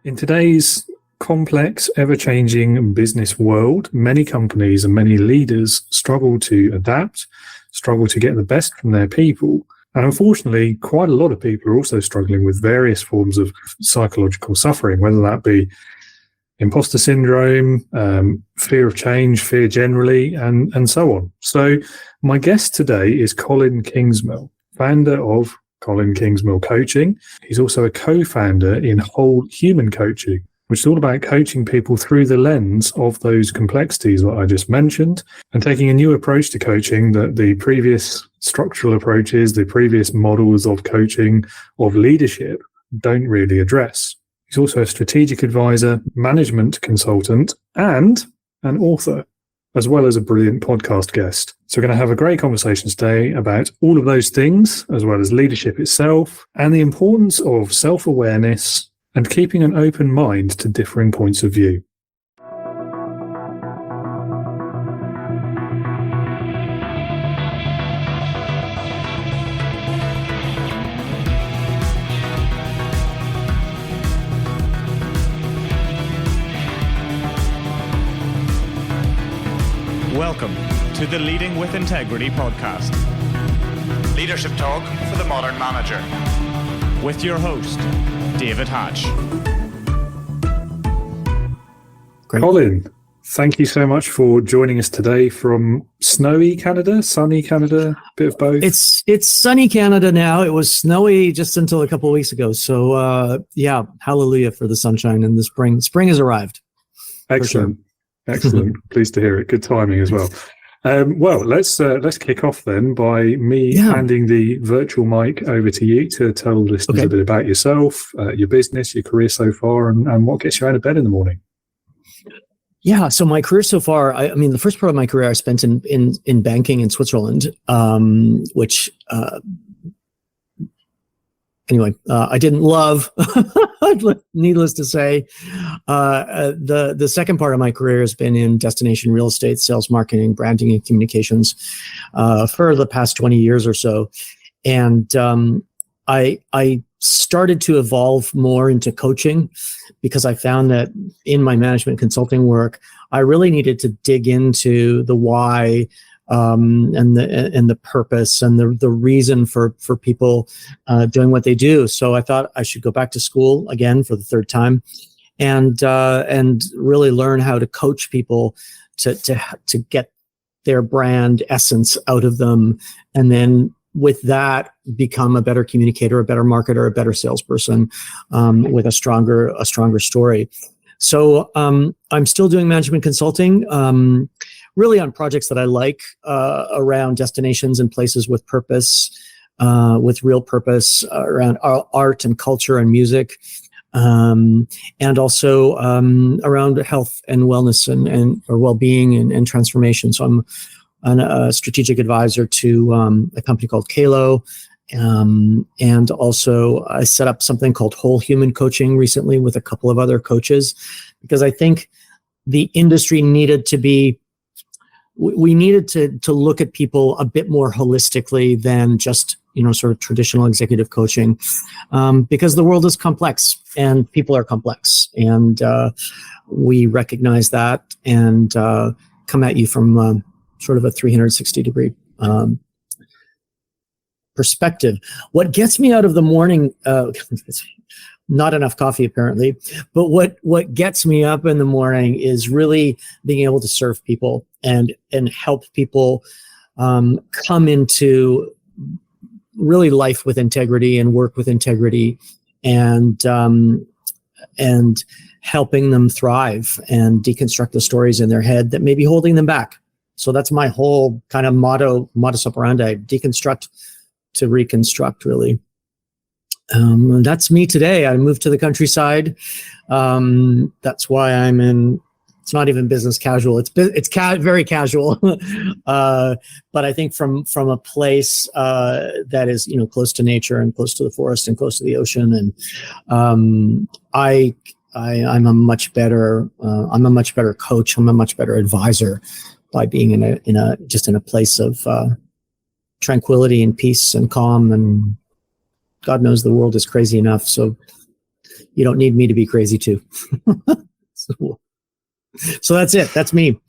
In today's complex, ever-changing business world, many companies and many leaders struggle to adapt, struggle to get the best from their people. And unfortunately, quite a lot of people are also struggling with various forms of psychological suffering, whether that be imposter syndrome, fear of change, fear generally, and so on. So my guest today is Colin Kingsmill, founder of Colin Kingsmill Coaching. He's also a co-founder in Whole Human Coaching, which is all about coaching people through the lens of those complexities that I just mentioned and taking a new approach to coaching that the previous structural approaches, the previous models of coaching, of leadership don't really address. He's also a strategic advisor, management consultant, and an author, as well as a brilliant podcast guest. So we're going to have a great conversation today about all of those things, as well as leadership itself, and the importance of self-awareness and keeping an open mind to differing points of view. Welcome to the Leading with Integrity podcast. Leadership talk for the modern manager. With your host, David Hatch. Great. Colin, thank you so much for joining us today from snowy Canada, sunny Canada, bit of both. It's sunny Canada now. It was snowy just until a couple of weeks ago. So yeah, hallelujah for the sunshine and the spring. Spring has arrived. Excellent. Excellent. Pleased to hear it. Good timing as well. Well, let's kick off then by me handing the virtual mic over to you to tell listeners a bit about yourself, your business, your career so far, and what gets you out of bed in the morning. Yeah. So my career so far, I mean, the first part of my career I spent in banking in Switzerland, which anyway, I didn't love, needless to say. The second part of my career has been in destination real estate, sales, marketing, branding, and communications for the past 20 years or so. And I started to evolve more into coaching because I found that in my management consulting work, I really needed to dig into the why and the purpose and the reason for people doing what they do. So I thought I should go back to school again for the third time and really learn how to coach people to get their brand essence out of them, and then with that become a better communicator, a better marketer, a better salesperson with a stronger story. So I'm still doing management consulting. Really on projects that I like around destinations and places with purpose, with real purpose around art and culture and music, and also around health and wellness and or well-being and transformation. So I'm a strategic advisor to a company called Kalo, and also I set up something called Whole Human Coaching recently with a couple of other coaches, because I think the industry needed to be. We needed to look at people a bit more holistically than just, sort of traditional executive coaching, because the world is complex and people are complex, and we recognize that and come at you from sort of a 360-degree perspective. What gets me out of the morning, not enough coffee apparently, but what gets me up in the morning is really being able to serve people and help people come into really life with integrity and work with integrity, and helping them thrive and deconstruct the stories in their head that may be holding them back. So that's my whole kind of modus operandi: deconstruct to reconstruct, really. That's me today. I moved to the countryside. That's why I'm in. It's not even business casual. It's very casual. But I think from a place that is close to nature and close to the forest and close to the ocean, and I'm a much better coach. I'm a much better advisor by being in a place of tranquility and peace and calm, and God knows the world is crazy enough. So you don't need me to be crazy too. So that's it. That's me.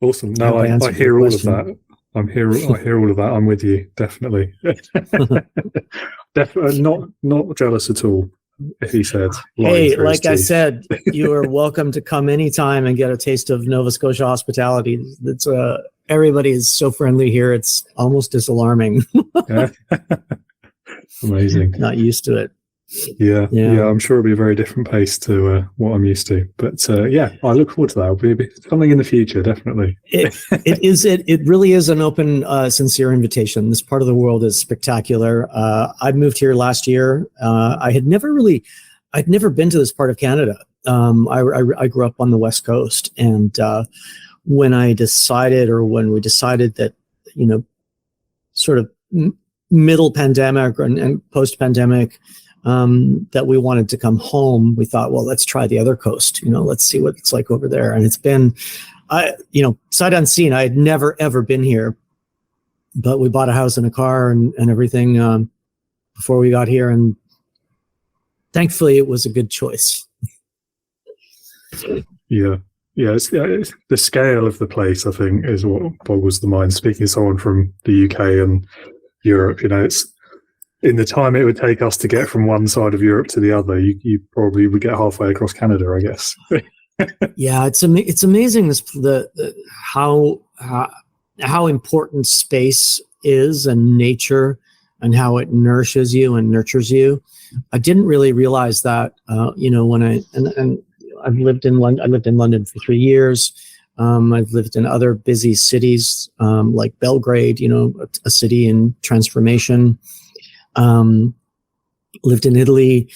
Awesome. No, I hear all of that. I hear all of that. I'm with you. Definitely. Definitely not jealous at all. He said, hey, like I said, you are welcome to come anytime and get a taste of Nova Scotia hospitality. It's everybody is so friendly here. It's almost disalarming. Amazing. Not used to it. Yeah. I'm sure it'll be a very different pace to what I'm used to. But I look forward to that. It'll be something in the future, definitely. It really is an open, sincere invitation. This part of the world is spectacular. I moved here last year. I'd never been to this part of Canada. I grew up on the West Coast, and when we decided that, sort of middle pandemic and post pandemic, that we wanted to come home, we thought, well, let's try the other coast. Let's see what it's like over there. And it's been, sight unseen. I had never, ever been here, but we bought a house and a car and everything before we got here. And thankfully, it was a good choice. Yeah. It's the scale of the place, I think, is what boggles the mind. Speaking to someone from the UK and Europe, it's in the time it would take us to get from one side of Europe to the other, you probably would get halfway across Canada, I guess. Yeah, it's amazing how important space is, and nature, and how it nourishes you and nurtures you. I didn't really realize that, when I've lived in London. I lived in London for 3 years. I've lived in other busy cities like Belgrade, a city in transformation. Lived in Italy,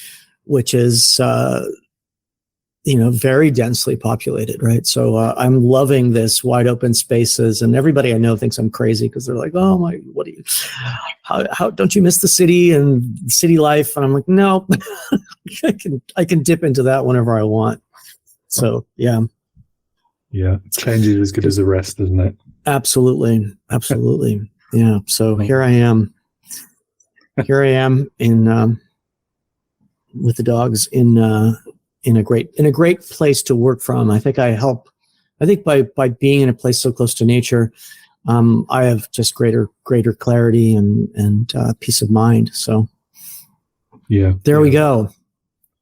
which is, very densely populated, right? So I'm loving this wide open spaces, and everybody I know thinks I'm crazy because they're like, "Oh my, what do you? How don't you miss the city and city life?" And I'm like, "No, I can dip into that whenever I want." So yeah. Change is as good as the rest, isn't it? Absolutely. Yeah. So here I am in with the dogs in a great place to work from. I think by being in a place so close to nature, I have just greater clarity and peace of mind. So there we go.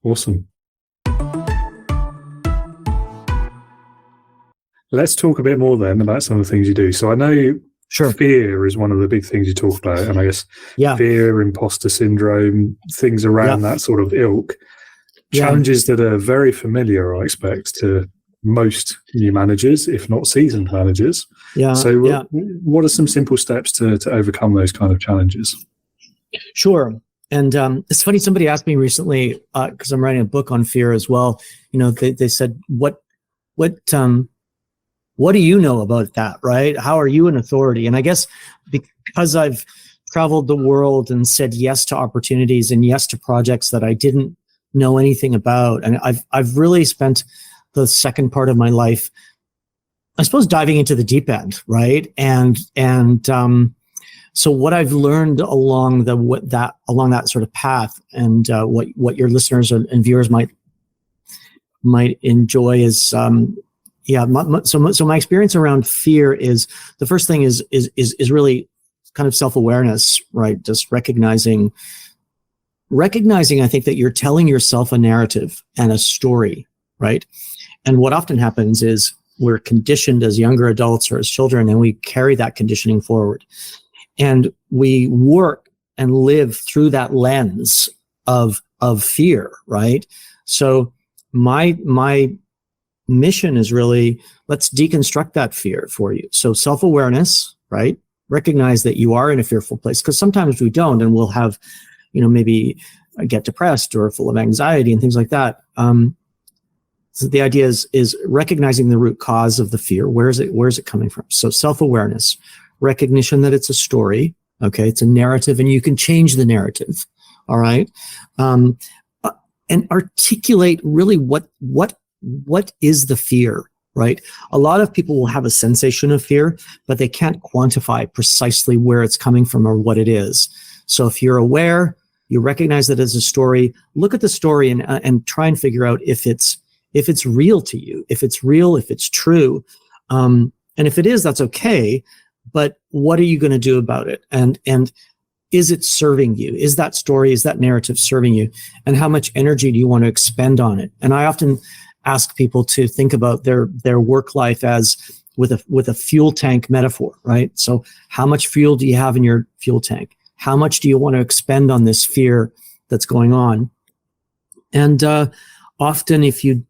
Awesome. Let's talk a bit more then about some of the things you do. So I know fear is one of the big things you talk about, and I guess fear, imposter syndrome, things around that sort of ilk. Challenges that are very familiar, I expect, to most new managers, if not seasoned managers. So what are some simple steps to overcome those kind of challenges? Sure. And it's funny, somebody asked me recently, because I'm writing a book on fear as well. They said, what do you know about that, right? How are you an authority? And I guess because I've traveled the world and said yes to opportunities and yes to projects that I didn't know anything about, and I've really spent the second part of my life, I suppose, diving into the deep end, right? And so what I've learned along that sort of path, and what your listeners and viewers might enjoy is so my experience around fear is, the first thing is really kind of self-awareness, right? Just recognizing, I think, that you're telling yourself a narrative and a story, right? And what often happens is we're conditioned as younger adults or as children, and we carry that conditioning forward. And we work and live through that lens of fear, right? So my mission is really, let's deconstruct that fear for you. So self-awareness, right? Recognize that you are in a fearful place, because sometimes we don't, and we'll have, maybe get depressed or full of anxiety and things like that. So the idea is recognizing the root cause of the fear. Where is it coming from? So self-awareness, recognition that it's a story. Okay. It's a narrative, and you can change the narrative. All right. And articulate really what is the fear, right? A lot of people will have a sensation of fear, but they can't quantify precisely where it's coming from or what it is. So if you're aware, You recognize that as a story. Look at the story and try and figure out if it's real to you, if it's real, if it's true. And if it is, that's okay. But what are you going to do about it? And is it serving you? Is that story, is that narrative serving you? And how much energy do you want to expend on it? And I often ask people to think about their work life as with a fuel tank metaphor, right? So how much fuel do you have in your fuel tank? How much do you want to expend on this fear that's going on? And often if you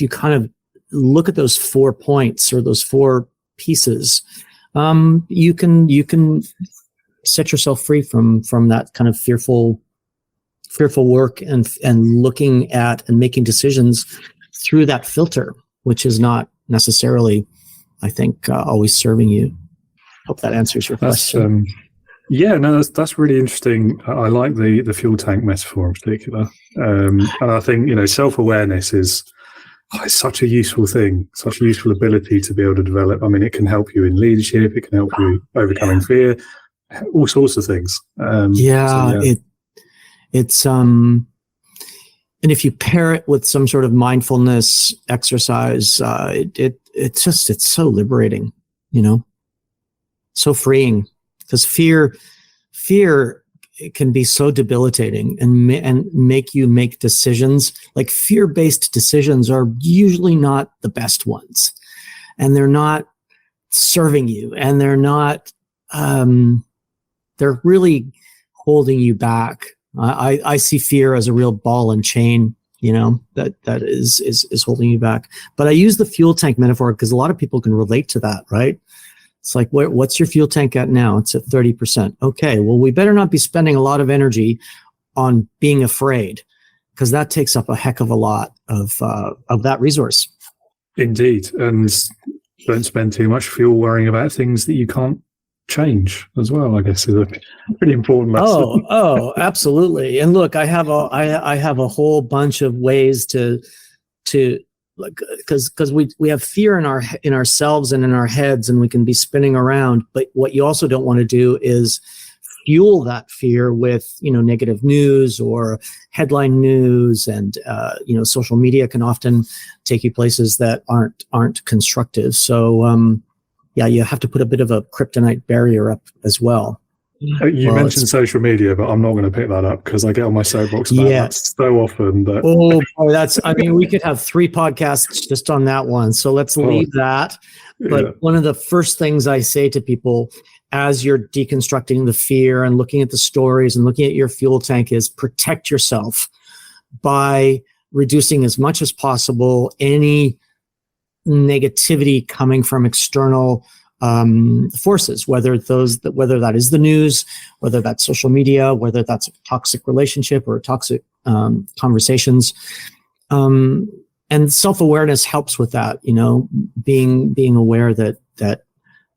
kind of look at those 4 points or those 4 pieces, you can set yourself free from that kind of fearful work and looking at and making decisions through that filter, which is not necessarily, I think, always serving you. Hope that answers your question. That's really interesting. I like the fuel tank metaphor in particular, and I think self-awareness is it's such a useful thing, such a useful ability to be able to develop. I mean, it can help you in leadership. It can help you overcoming fear. All sorts of things. It's and if you pair it with some sort of mindfulness exercise, it's so liberating, so freeing, because fear can be so debilitating and make you make decisions. Like fear-based decisions are usually not the best ones, and they're not serving you, and they're not. They're really holding you back. I see fear as a real ball and chain, that is holding you back. But I use the fuel tank metaphor because a lot of people can relate to that, right? It's like, what's your fuel tank at now? It's at 30%. Okay, well, we better not be spending a lot of energy on being afraid, because that takes up a heck of a lot of that resource. Indeed, and don't spend too much fuel worrying about things that you can't change as well, I guess, is a pretty important lesson. Oh, absolutely. And look, I have a whole bunch of ways to because we have fear in ourselves and in our heads, and we can be spinning around. But what you also don't want to do is fuel that fear with negative news or headline news, and social media can often take you places that aren't constructive. So you have to put a bit of a kryptonite barrier up as well. You mentioned social media, but I'm not going to pick that up because I get on my soapbox about that so often. That we could have 3 podcasts just on that one. So let's leave that. But one of the first things I say to people as you're deconstructing the fear and looking at the stories and looking at your fuel tank is protect yourself by reducing as much as possible any negativity coming from external forces, whether that is the news, whether that's social media, whether that's a toxic relationship or toxic conversations. And self-awareness helps with that, being aware that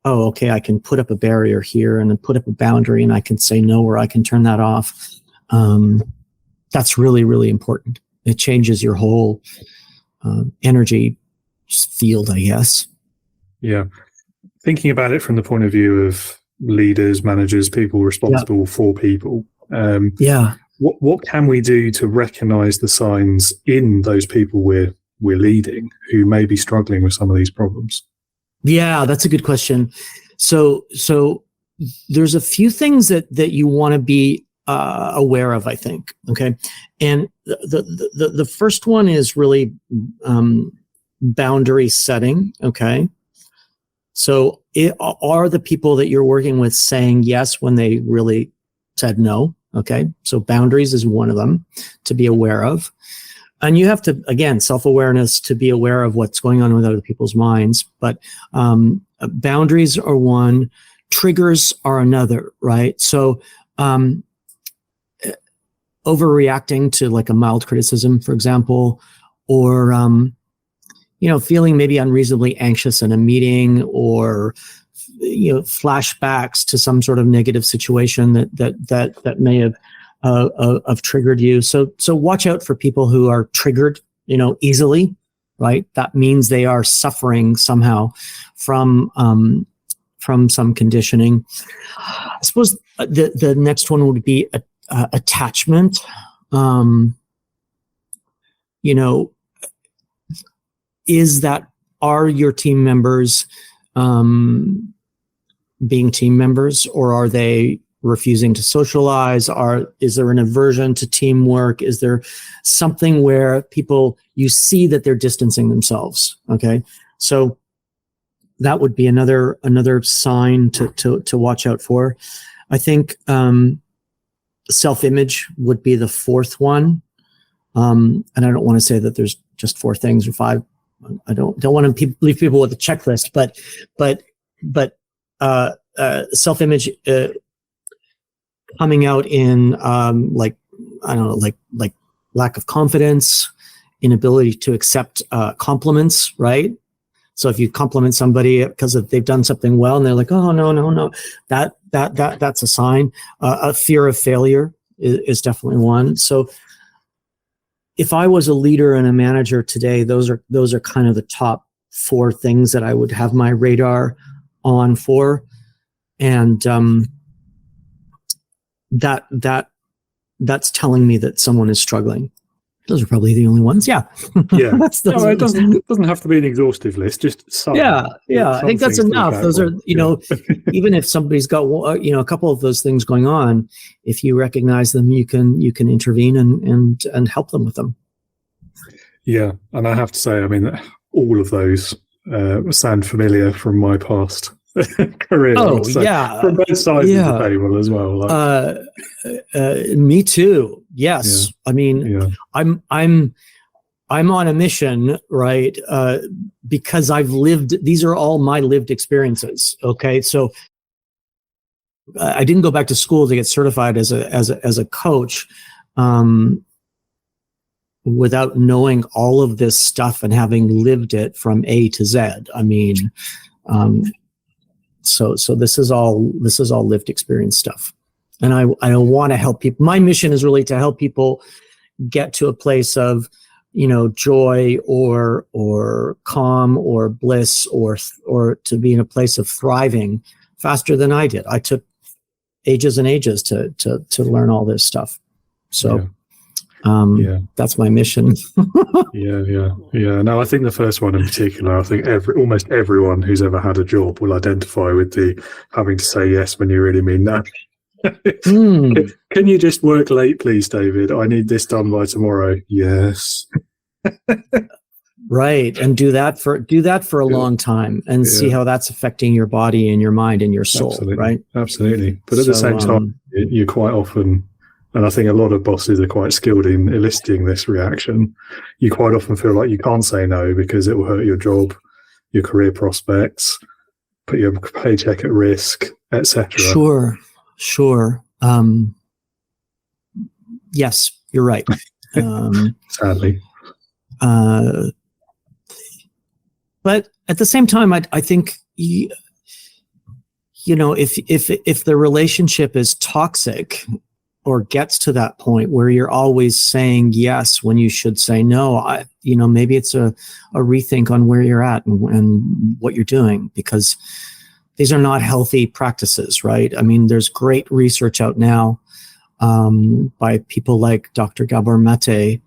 okay, I can put up a barrier here and then put up a boundary, and I can say no, or I can turn that off. That's really, really important. It changes your whole energy field, I guess. Yeah. Thinking about it from the point of view of leaders, managers, people responsible for people. What can we do to recognize the signs in those people we're leading who may be struggling with some of these problems? Yeah, that's a good question. So there's a few things that you want to be aware of, I think. Okay. And the first one is really boundary setting. Okay. So are the people that you're working with saying yes when they really said no? Okay. So boundaries is one of them to be aware of. And you have to, again, self-awareness to be aware of what's going on with other people's minds. But boundaries are one, triggers are another, right? So overreacting to like a mild criticism, for example, or feeling maybe unreasonably anxious in a meeting, or flashbacks to some sort of negative situation that may have triggered you. So watch out for people who are triggered, easily, right? That means they are suffering somehow from some conditioning. I suppose the next one would be attachment. Are your team members being team members, or are they refusing to socialize? Is there an aversion to teamwork? Is there something where you see that they're distancing themselves? Okay. So that would be another sign to watch out for. I think self-image would be the fourth one. And I don't want to say that there's just 4 things or 5. I don't want to leave people with a checklist, but self-image coming out in like lack of confidence, inability to accept compliments, right? So if you compliment somebody because they've done something well and they're like, oh, no, that's a sign. A fear of failure is definitely one. So if I was a leader and a manager today, those are kind of the top 4 things that I would have my radar on for. And that's telling me that someone is struggling. Those are probably the only ones. Yeah. Yeah. It doesn't have to be an exhaustive list, just some. Yeah. I think that's enough. Those are, even if somebody's got, a couple of those things going on, if you recognize them, you can intervene and help them with them. Yeah. And I have to say, I mean, all of those sound familiar from my past career. Oh, yeah. From both sides of the table as well. Me too. Yes. Yeah. I mean, I'm on a mission, right? Because these are all my lived experiences. Okay. So I didn't go back to school to get certified as a coach, without knowing all of this stuff and having lived it from A to Z. I mean, so this is all lived experience stuff. And I want to help people. My mission is really to help people get to a place of, joy or calm or bliss or to be in a place of thriving faster than I did. I took ages and ages to learn all this stuff. So that's my mission. Yeah. No, I think the first one in particular, I think almost everyone who's ever had a job will identify with the having to say yes when you really mean no. Can you just work late, please, David? I need this done by tomorrow. Yes. Right. And do that for a long time and see how that's affecting your body and your mind and your soul. Absolutely. Right. Absolutely. But at the same time, you quite often, and I think a lot of bosses are quite skilled in eliciting this reaction, you quite often feel like you can't say no because it will hurt your job, your career prospects, put your paycheck at risk, etc. Sure. Yes, you're right. Sadly. But at the same time, I think, if the relationship is toxic or gets to that point where you're always saying yes when you should say no, maybe it's a rethink on where you're at and what you're doing, because these are not healthy practices, right? I mean, there's great research out now by people like Dr. Gabor Mate.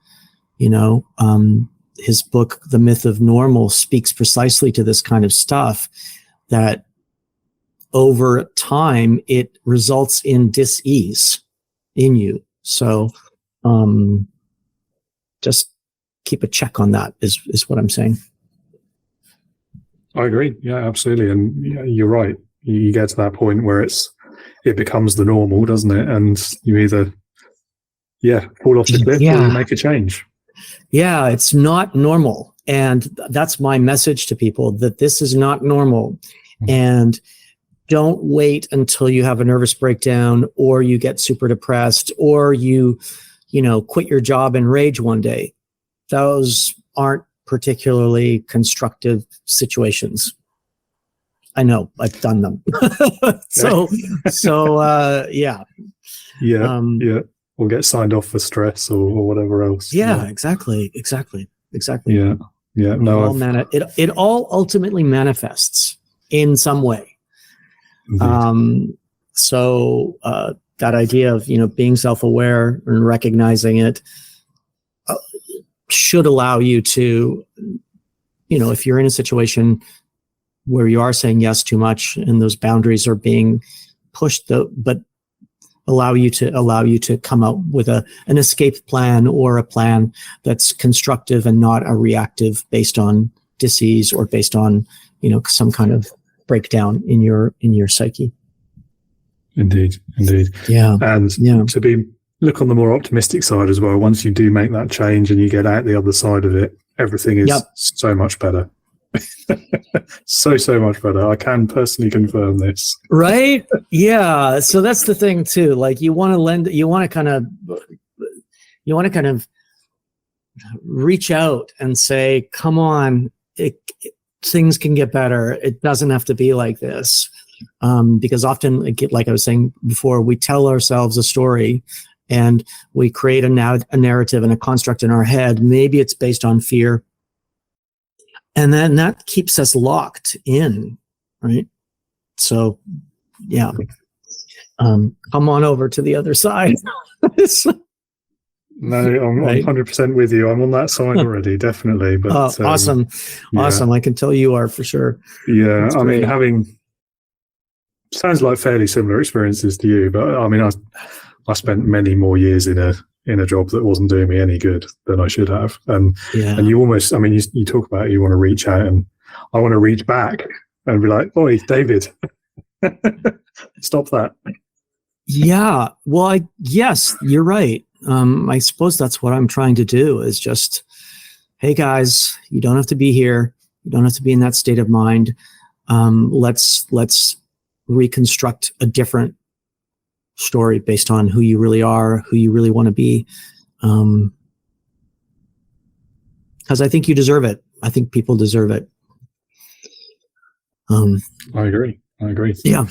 His book, The Myth of Normal, speaks precisely to this kind of stuff, that over time, it results in dis-ease in you. So just keep a check on that is what I'm saying. I agree. Yeah, absolutely. And you're right. You get to that point where it becomes the normal, doesn't it? And you either, fall off the cliff or you make a change. Yeah, it's not normal. And that's my message to people, that this is not normal. And don't wait until you have a nervous breakdown or you get super depressed or you quit your job and rage one day. Those aren't particularly constructive situations. I know, I've done them. Yeah. Or get signed off for stress or whatever else. Yeah, exactly. Yeah. No, it all ultimately manifests in some way. Indeed. that idea of, being self-aware and recognizing it should allow you to, if you're in a situation where you are saying yes too much and those boundaries are being pushed, but allow you to come up with an escape plan or a plan that's constructive and not a reactive based on disease or based on, some kind of breakdown in your psyche. Indeed. Yeah. And to look on the more optimistic side as well. Once you do make that change and you get out the other side of it, everything is so much better. so much better. I can personally confirm this. Right? Yeah. So that's the thing too. Like you want to kind of reach out and say, come on, things can get better. It doesn't have to be like this. Because often, like I was saying before, we tell ourselves a story and we create a narrative and a construct in our head. Maybe it's based on fear. And then that keeps us locked in, right? So, yeah. Come on over to the other side. No, I'm 100% with you. I'm on that side already, definitely. But awesome. Awesome. I can tell you are for sure. Yeah. I mean, having sounds like fairly similar experiences to you, but I mean, I spent many more years in a job that wasn't doing me any good than I should have. And you almost, I mean, you talk about you want to reach out, and I want to reach back and be like, "Oi, David, stop that." Yeah. Well, yes, you're right. I suppose that's what I'm trying to do is just, hey guys, you don't have to be here. You don't have to be in that state of mind. Let's reconstruct a different story based on who you really are, who you really want to be. Because I think you deserve it. I think people deserve it. I agree. Yeah.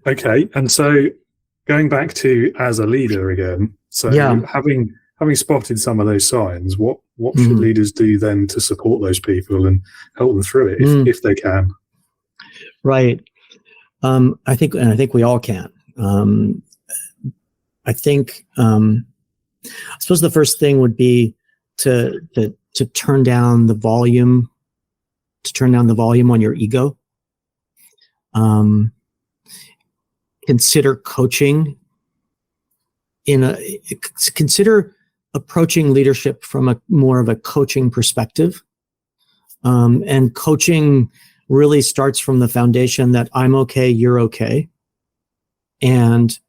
Okay. And so going back to as a leader again, so having spotted some of those signs, what should leaders do then to support those people and help them through it if they can? Right. I think we all can. I suppose the first thing would be to turn down the volume, on your ego. Consider coaching consider approaching leadership from more of a coaching perspective. And coaching really starts from the foundation that I'm okay, you're okay. And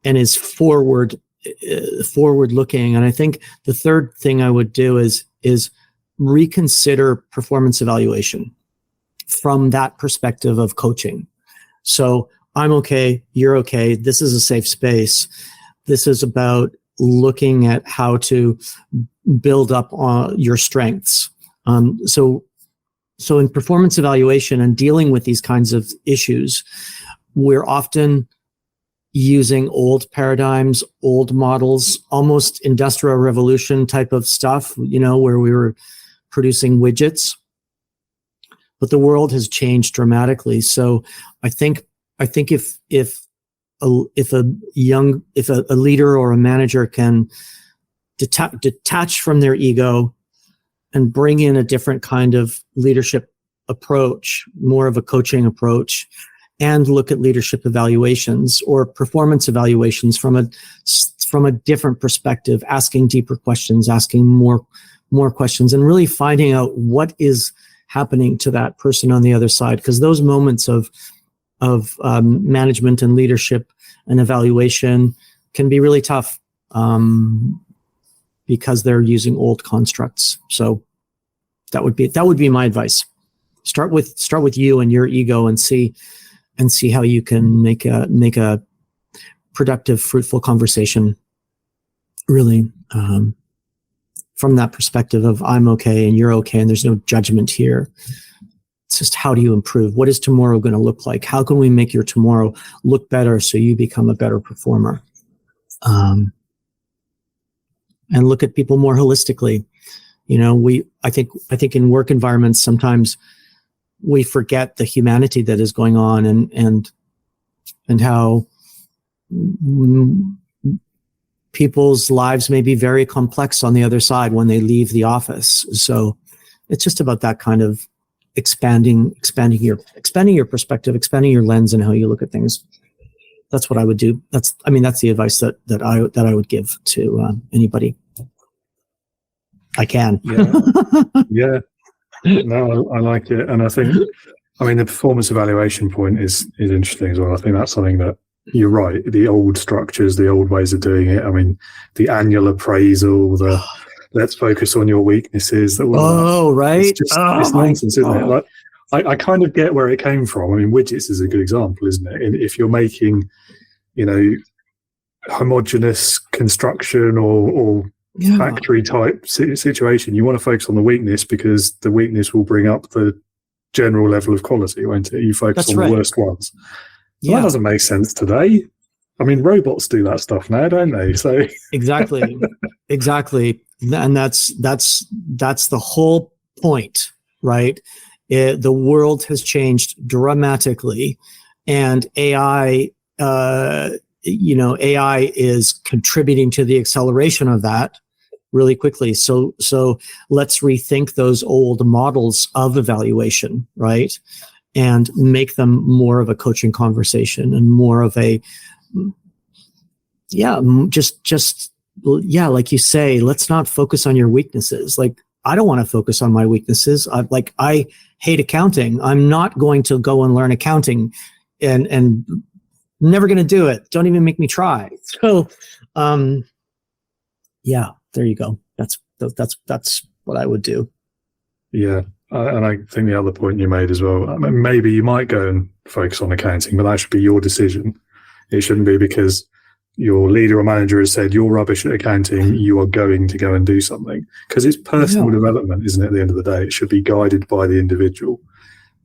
is forward looking. And I think the third thing I would do is reconsider performance evaluation from that perspective of coaching. So I'm okay, you're okay. This is a safe space. This is about looking at how to build up on your strengths. So in performance evaluation and dealing with these kinds of issues, we're often using old paradigms, old models, almost industrial revolution type of stuff, where we were producing widgets. But the world has changed dramatically. So I think if a leader or a manager can detach from their ego and bring in a different kind of leadership approach, more of a coaching approach, and look at leadership evaluations or performance evaluations from a different perspective, asking deeper questions, asking more questions, and really finding out what is happening to that person on the other side. Because those moments of management and leadership and evaluation can be really tough because they're using old constructs. So that would be my advice. Start with you and your ego and see how you can make a productive, fruitful conversation. Really, from that perspective of I'm okay and you're okay, and there's no judgment here. It's just how do you improve? What is tomorrow going to look like? How can we make your tomorrow look better so you become a better performer? And look at people more holistically. I think in work environments sometimes we forget the humanity that is going on, and and how people's lives may be very complex on the other side when they leave the office. So it's just about that kind of expanding your perspective, expanding your lens and how you look at things. That's what I would do. That's the advice that I would give to anybody I can. Yeah. No, I like it. And I think, the performance evaluation point is interesting as well. I think that's something that you're right. The old structures, the old ways of doing it. The annual appraisal, let's focus on your weaknesses. Right. It's nonsense, isn't it? Like, I kind of get where it came from. Widgets is a good example, isn't it? And if you're making, homogeneous construction or factory type situation, you want to focus on the weakness because the weakness will bring up the general level of quality, won't it? You focus on the worst ones. Well, that doesn't make sense today. Robots do that stuff now, don't they? So exactly. And that's the whole point, right? The world has changed dramatically, and AI is contributing to the acceleration of that really quickly. So let's rethink those old models of evaluation, right? And make them more of a coaching conversation and more of a, like you say, let's not focus on your weaknesses. Like, I don't want to focus on my weaknesses. I hate accounting. I'm not going to go and learn accounting and never going to do it. Don't even make me try. So, there you go. That's what I would do. Yeah. And I think the other point you made as well, maybe you might go and focus on accounting, but that should be your decision. It shouldn't be because your leader or manager has said you're rubbish at accounting, you are going to go and do something. Because it's personal development, isn't it, at the end of the day? It should be guided by the individual.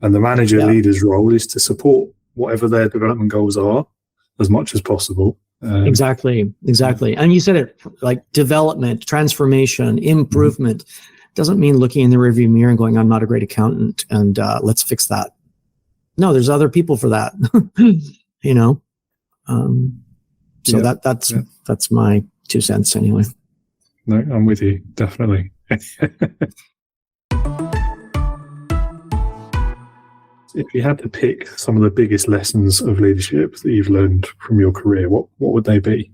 And the manager leader's role is to support whatever their development goals are as much as possible. Exactly. And you said it, like development, transformation, improvement. Doesn't mean looking in the rearview mirror and going, I'm not a great accountant and let's fix that. No, there's other people for that. That's my 2 cents anyway. No, I'm with you, definitely. If you had to pick some of the biggest lessons of leadership that you've learned from your career, what would they be?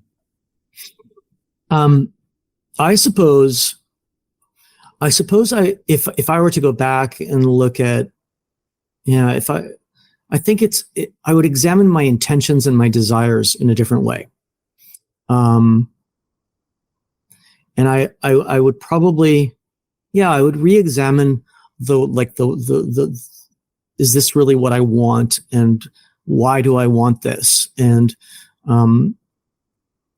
I suppose if I were to go back and look at, I would examine my intentions and my desires in a different way. And I would probably, I would re-examine the is this really what I want, and why do I want this, and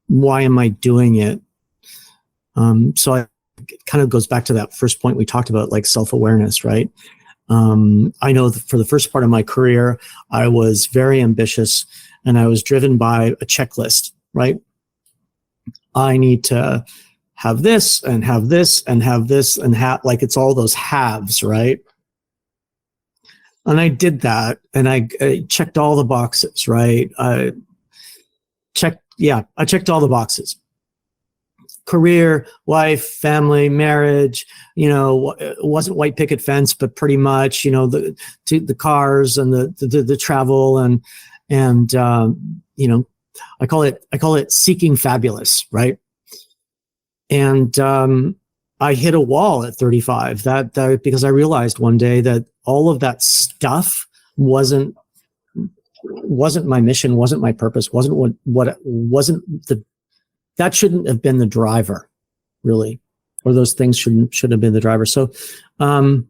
why am I doing it? So it kind of goes back to that first point we talked about, like self-awareness, right? I know that for the first part of my career, I was very ambitious and I was driven by a checklist, right? I need to have this and have this and have this and like it's all those haves, right? And I did that and I checked all the boxes, right? I checked all the boxes. Career, wife, family, marriage, it wasn't white picket fence, but pretty much, the cars and the travel and I call it seeking fabulous, right? And I hit a wall at 35 that because I realized one day that all of that stuff wasn't my mission, wasn't my purpose, that shouldn't have been the driver, really, or those things should have been the driver. So, I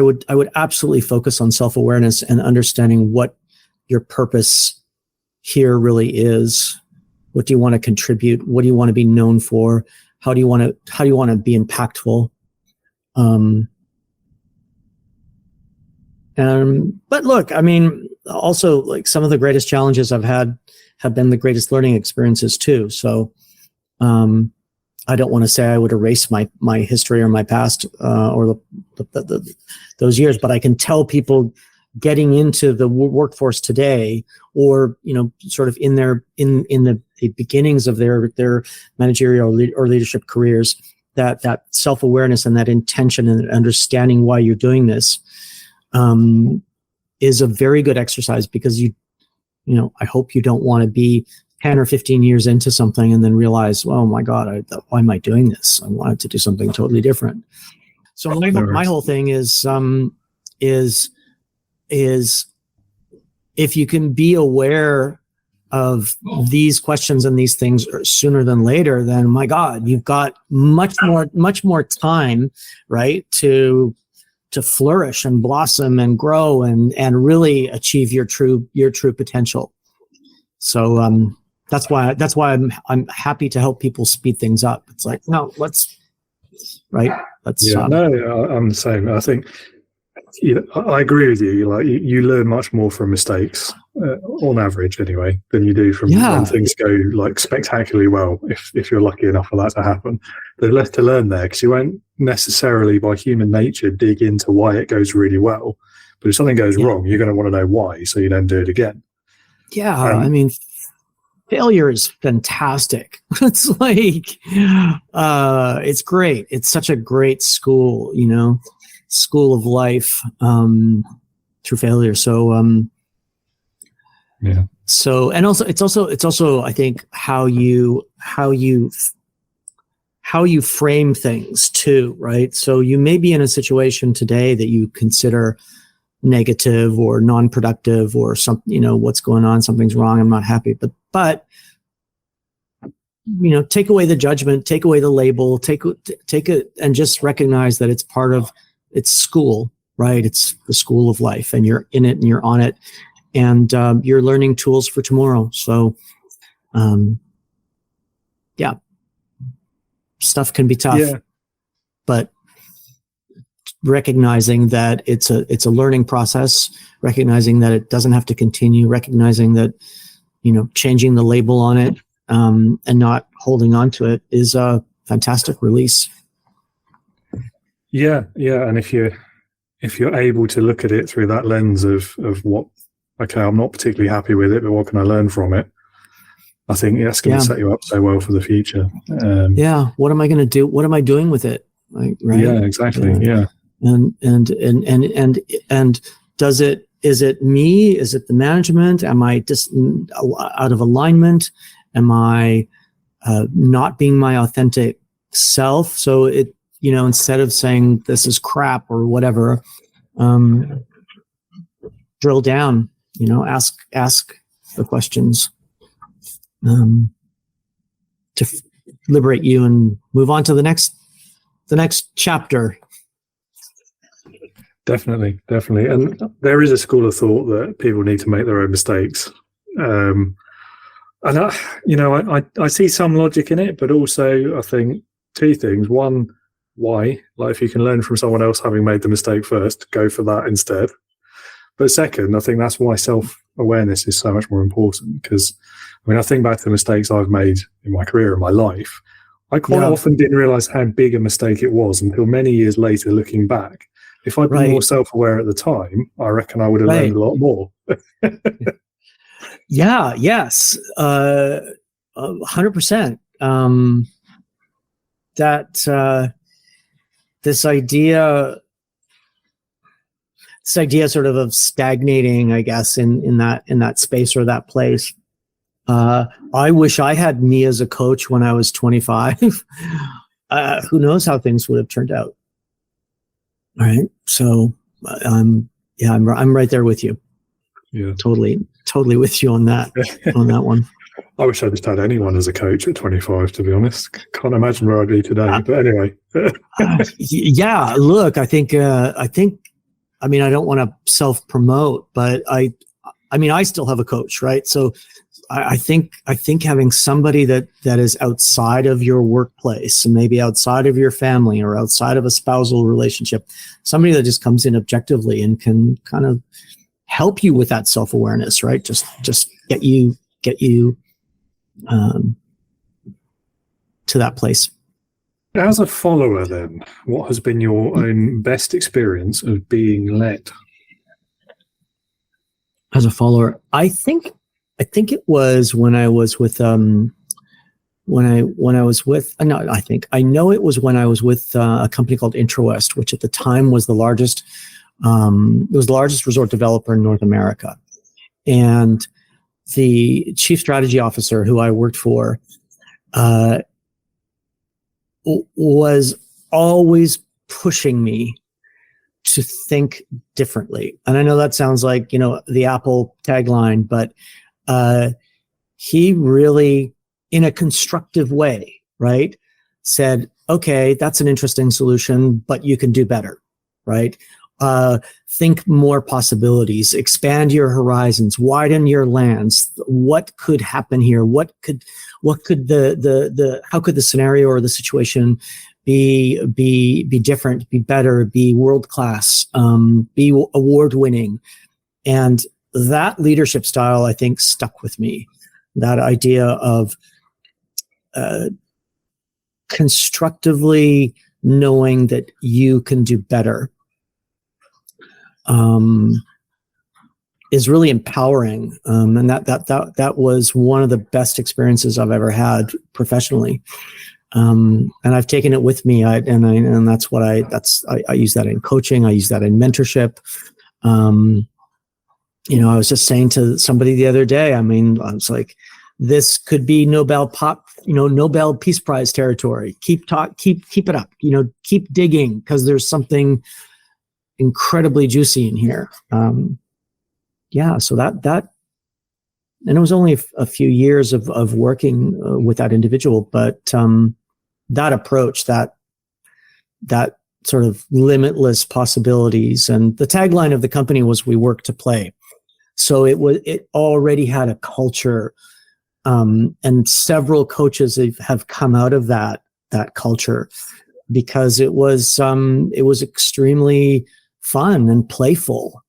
would absolutely focus on self-awareness and understanding what your purpose here really is. What do you want to contribute? What do you want to be known for? How do you want to be impactful? But look, also, like, some of the greatest challenges I've had have been the greatest learning experiences too. So, I don't want to say I would erase my history or my past, or those years, but I can tell people, getting into the workforce today, or sort of in the beginnings of their managerial or leadership careers, that self-awareness and that intention and understanding why you're doing this is a very good exercise, because I hope you don't want to be 10 or 15 years into something and then realize, oh my God, why am I doing this? I wanted to do something totally different. So my whole thing is if you can be aware of these questions and these things sooner than later, then my God, you've got much more time, right, to flourish and blossom and grow and really achieve your true potential. So that's why I'm happy to help people speed things up. It's like, no, let's. No, I'm the same. I think I agree with you. Like you learn much more from mistakes, on average, anyway, than you do from when things go like spectacularly well. If you're lucky enough for that to happen, there's less to learn there, because you won't necessarily, by human nature, dig into why it goes really well. But if something goes wrong, you're going to want to know why, so you don't do it again. Yeah, I mean, failure is fantastic. It's like, it's great. It's such a great school, school of life, through failure. So, So, and also, it's also, I think how you frame things too, right? So you may be in a situation today that you consider negative or non-productive or something, what's going on, something's wrong, I'm not happy, but take away the judgment, take away the label, take it and just recognize that it's part of it's school, right? It's the school of life, and you're in it and you're on it, and you're learning tools for tomorrow. So, stuff can be tough, but recognizing that it's a learning process, recognizing that it doesn't have to continue, recognizing that, changing the label on it, and not holding on to it is a fantastic release. Yeah. And if you're able to look at it through that lens of what, okay, I'm not particularly happy with it, but what can I learn from it? I think that's going to set you up so well for the future. What am I going to do? What am I doing with it? Right. Yeah, exactly. Yeah. And is it me? Is it the management? Am I just out of alignment? Am I not being my authentic self? So instead of saying this is crap or whatever, drill down, ask the questions, to liberate you and move on to the next chapter. Definitely. And there is a school of thought that people need to make their own mistakes. And I see some logic in it, but also I think two things. One, why? Like if you can learn from someone else having made the mistake first, go for that instead. But second, I think that's why self-awareness is so much more important, because I think back to the mistakes I've made in my career and my life, I quite often didn't realize how big a mistake it was until many years later looking back. If I'd been more self-aware at the time, I reckon I would have learned a lot more. Yes. 100%. This idea sort of stagnating, I guess, in that space or that place. I wish I had me as a coach when I was 25. Who knows how things would have turned out. All right. So I'm right there with you. Yeah. Totally with you on that one. I wish I just had anyone as a coach at 25, to be honest. Can't imagine where I'd be today. But anyway. Look, I think I don't want to self-promote, but I still have a coach, right? So I think having somebody that is outside of your workplace and maybe outside of your family or outside of a spousal relationship, somebody that just comes in objectively and can kind of help you with that self-awareness, right? Just get you to that place. As a follower, then, what has been your own best experience of being led? as a follower. I think it was when I was with I know it was when I was with a company called IntraWest, which at the time was the largest resort developer in North America. And the chief strategy officer who I worked for was always pushing me to think differently. And I know that sounds like, the Apple tagline, but he really, in a constructive way, right, said, okay, that's an interesting solution, but you can do better, right? Think more possibilities, expand your horizons, widen your lands. What could happen here? How could the scenario or the situation be different, be better, be world-class, be award-winning? And that leadership style, I think, stuck with me. That idea of constructively knowing that you can do better is really empowering. And that was one of the best experiences I've ever had professionally. And I've taken it with me. I use that in coaching. I use that in mentorship. I was just saying to somebody the other day, I was like, this could be Nobel Peace Prize territory. Keep it up, keep digging, because there's something incredibly juicy in here. So that, and it was only a few years of working with that individual, but that approach, that sort of limitless possibilities, and the tagline of the company was "We work to play." So it already had a culture, and several coaches have come out of that culture because it was extremely fun and playful.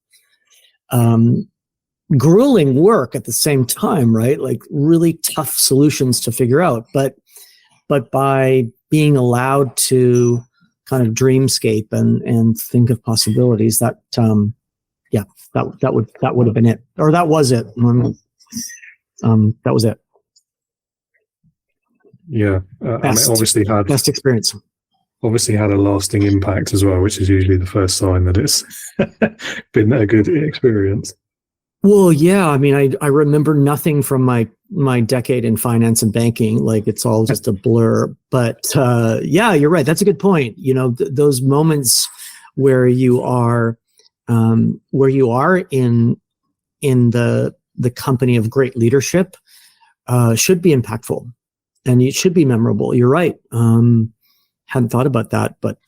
Grueling work at the same time, right? Like really tough solutions to figure out, but by being allowed to kind of dreamscape and think of possibilities, that would have been it, or that was it. That was it. Yeah, best experience. Obviously had a lasting impact as well, which is usually the first sign that it's been a good experience. Well, yeah. I remember nothing from my decade in finance and banking. Like, it's all just a blur. But yeah, you're right. That's a good point. Those moments where you are in the company of great leadership should be impactful, and it should be memorable. You're right. Hadn't thought about that, but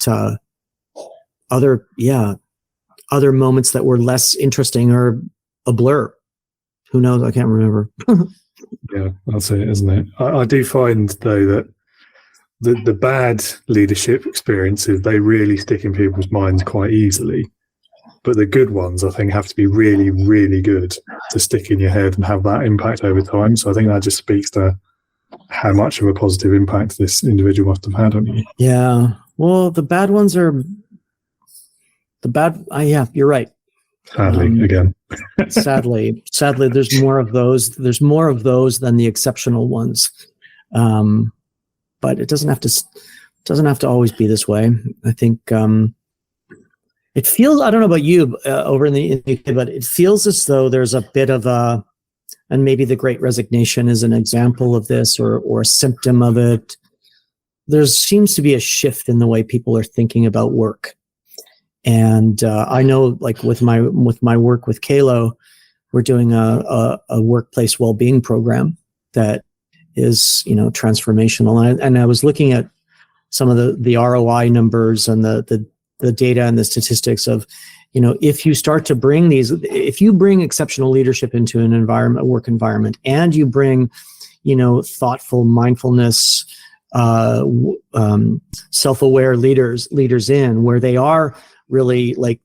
other moments that were less interesting are a blur. Who knows? I can't remember. Yeah, that's it, isn't it? I do find, though, that the bad leadership experiences, they really stick in people's minds quite easily. But the good ones, I think, have to be really, really good to stick in your head and have that impact over time. So I think that just speaks to how much of a positive impact this individual must have had on you. Yeah. Well, the bad ones are yeah, you're right. Sadly, again. sadly, there's more of those. There's more of those than the exceptional ones. But it doesn't have to always be this way. I think it feels, I don't know about you over in the UK, but it feels as though there's a bit of and maybe the Great Resignation is an example of this, or a symptom of it. There seems to be a shift in the way people are thinking about work. And I know, like with my work with Kalo, we're doing a workplace well-being program that is, transformational. And I was looking at some of the ROI numbers and the data and the statistics of, if you start to bring if you bring exceptional leadership into a work environment, and you bring, thoughtful mindfulness, self-aware leaders in, where they are really like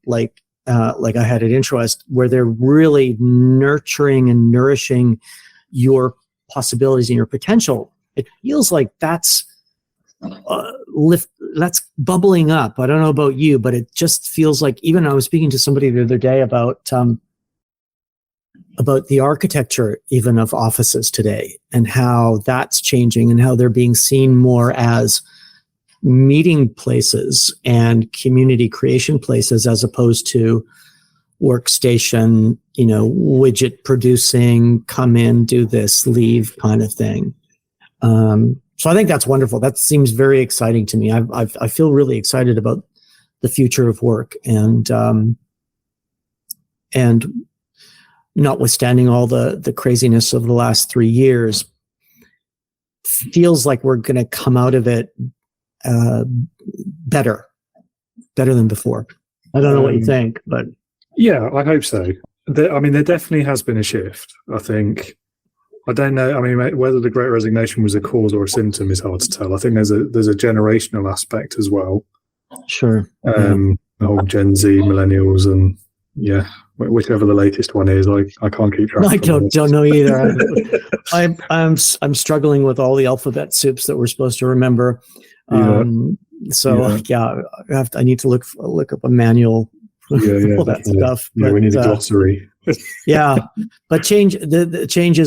I had at IntraWest, where they're really nurturing and nourishing your possibilities and your potential, it feels like that's bubbling up. I don't know about you, but it just feels like, even I was speaking to somebody the other day about about the architecture even of offices today and how that's changing and how they're being seen more as meeting places and community creation places as opposed to workstation, widget producing, come in, do this, leave kind of thing. So I think that's wonderful. That seems very exciting to me. I feel really excited about the future of work, and notwithstanding all the craziness of the last 3 years, feels like we're going to come out of it better than before. I don't know what you think, but yeah, I hope so. There definitely has been a shift. I think. I don't know. I mean, whether the Great Resignation was a cause or a symptom is hard to tell. I think there's a generational aspect as well. Sure. The whole Gen Z, millennials, and whichever the latest one is, I can't keep track. No, I don't know either. I'm struggling with all the alphabet soups that we're supposed to remember. I need to look up a manual. All that stuff. Yeah, we need a glossary. Yeah, but the change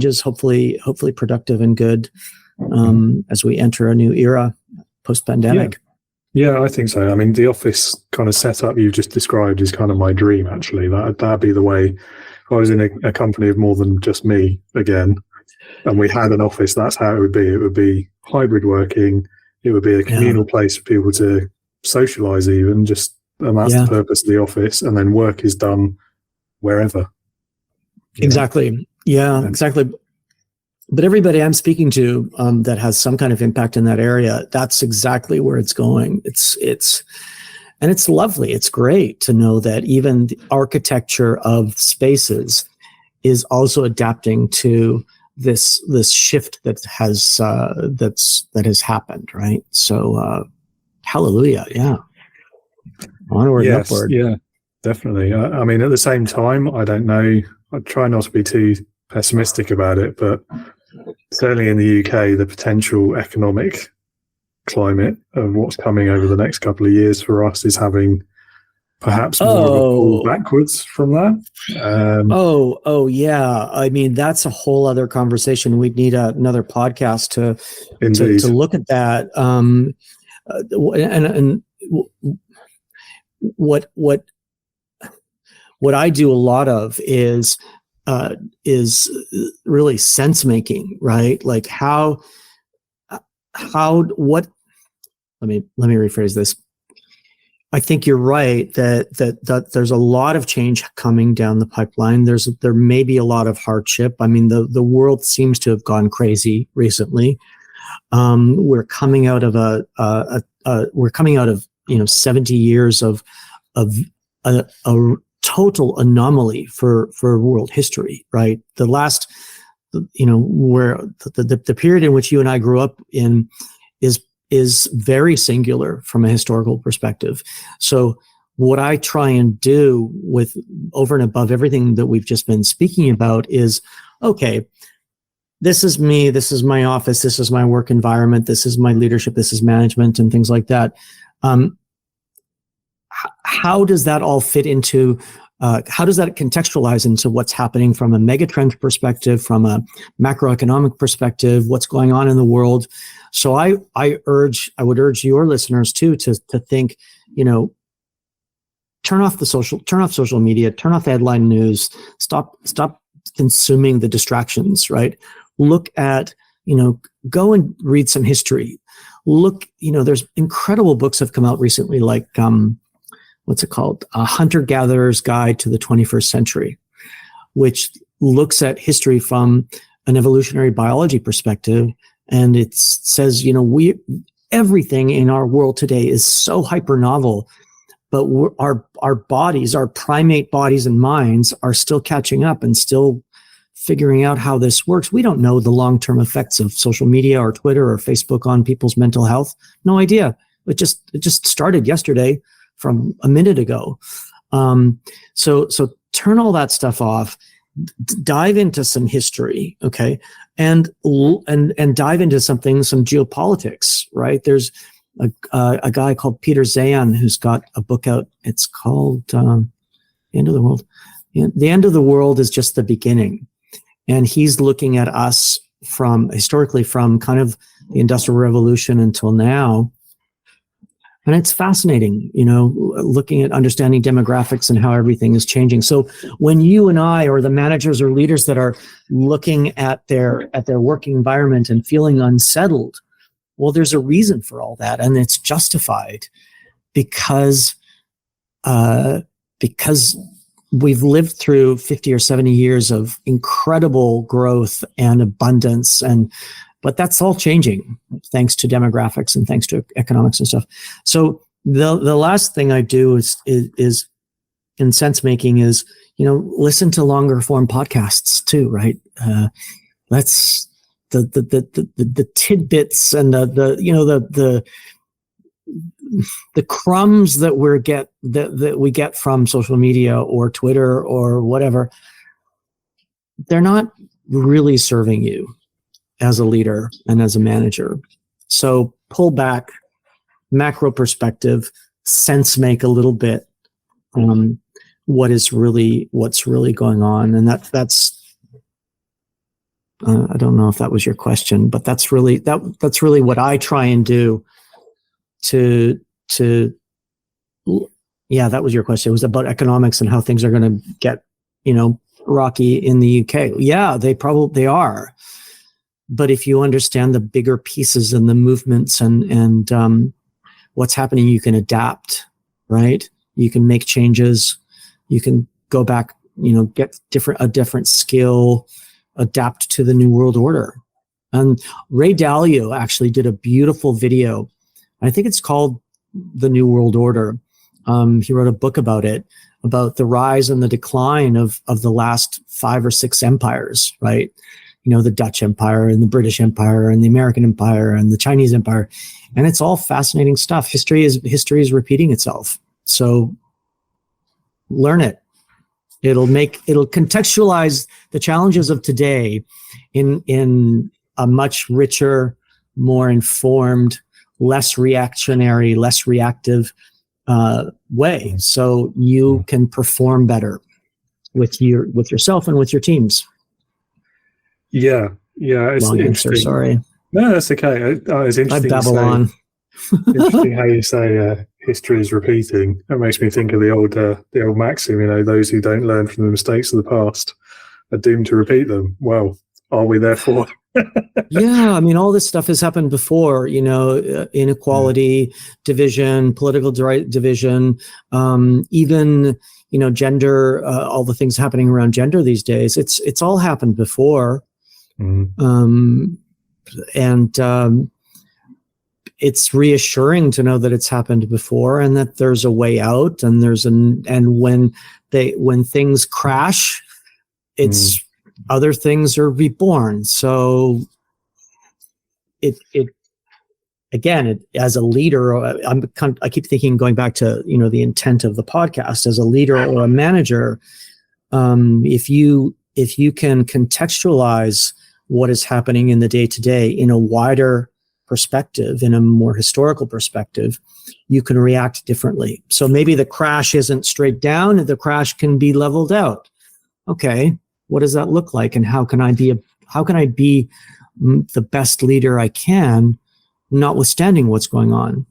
is hopefully productive and good as we enter a new era post-pandemic. Yeah, I think so. I mean, the office kind of setup you've just described is kind of my dream, actually. That'd be the way. If I was in a company of more than just me again, and we had an office, that's how it would be. It would be hybrid working. It would be a communal place for people to socialize even, and that's the purpose of the office. And then work is done wherever. Exactly. Yeah, exactly. But everybody I'm speaking to that has some kind of impact in that area, that's exactly where it's going. It's lovely. It's great to know that even the architecture of spaces is also adapting to this shift that has happened, right? So hallelujah. Yeah. Onward and upward. Yeah, definitely. I mean, at the same time, I don't know. I try not to be too pessimistic about it, but certainly in the UK, the potential economic climate of what's coming over the next couple of years for us is having perhaps more of a pull backwards from that. Yeah. I mean, that's a whole other conversation. We'd need another podcast to look at that. And what I do a lot of is really sense making, right? Like let me rephrase this. I think you're right that there's a lot of change coming down the pipeline. There may be a lot of hardship. I mean, the world seems to have gone crazy recently. We're coming out of 70 years of a total anomaly for world history, right? The last, where the period in which you and I grew up in is very singular from a historical perspective. So what I try and do with over and above everything that we've just been speaking about is, okay, this is me, this is my office, this is my work environment, this is my leadership, this is management and things like that. How does that all fit into, how does that contextualize into what's happening from a megatrend perspective, from a macroeconomic perspective, what's going on in the world? So I would urge your listeners too, to think, turn off social media, turn off the headline news, stop consuming the distractions, right? Look at, go and read some history. Look, there's incredible books have come out recently, like, what's it called? A Hunter-Gatherer's Guide to the 21st Century, which looks at history from an evolutionary biology perspective. And it says, everything in our world today is so hyper novel, but our bodies, our primate bodies and minds are still catching up and still figuring out how this works. We don't know the long-term effects of social media or Twitter or Facebook on people's mental health. No idea. It just started yesterday from a minute ago. So turn all that stuff off, dive into some history, okay? And dive into some geopolitics, right? There's a guy called Peter Zayan who's got a book out. It's called The End of the World. The end of the world is just the beginning. And he's looking at us historically from kind of the Industrial Revolution until now. And it's fascinating, looking at understanding demographics and how everything is changing. So when you and I, or the managers or leaders that are looking at their working environment and feeling unsettled, well, there's a reason for all that, and it's justified because we've lived through 50 or 70 years of incredible growth and abundance, but that's all changing thanks to demographics and thanks to economics and stuff. So the last thing I do is in sense making is, listen to longer form podcasts too, right? Let's the tidbits and the crumbs that we get from social media or Twitter or whatever, they're not really serving you as a leader and as a manager. So pull back, macro perspective, sense make a little bit what's really going on. And that's I don't know if that was your question, but that's really what I try and do yeah, that was your question. It was about economics and how things are going to get, rocky in the UK. Yeah, they are. But if you understand the bigger pieces and the movements and what's happening, you can adapt, right? You can make changes. You can go back, get a different skill, adapt to the new world order. And Ray Dalio actually did a beautiful video. I think it's called The New World Order. He wrote a book about it, about the rise and the decline of the last 5 or 6 empires, right? The Dutch Empire and the British Empire and the American Empire and the Chinese Empire. And it's all fascinating stuff. History is repeating itself. So learn it. It'll contextualize the challenges of today in a much richer, more informed, less reactionary, less reactive way. So you can perform better with yourself and with your teams. Yeah. It's long answer, sorry. No, that's okay. It's interesting. I babble on. Interesting how you say history is repeating. That makes me think of the old maxim. Those who don't learn from the mistakes of the past are doomed to repeat them. Well, are we therefore? Yeah, all this stuff has happened before. Inequality, division, political division, even gender. All the things happening around gender these days. It's all happened before. It's reassuring to know that it's happened before and that there's a way out, and when things crash, it's other things are reborn. So as a leader, I keep thinking, going back to the intent of the podcast, as a leader or a manager, if you can contextualize what is happening in the day-to-day in a wider perspective, in a more historical perspective, you can react differently. So maybe the crash isn't straight down, and the crash can be leveled out. Okay, what does that look like, and how can I be the best leader I can, notwithstanding what's going on?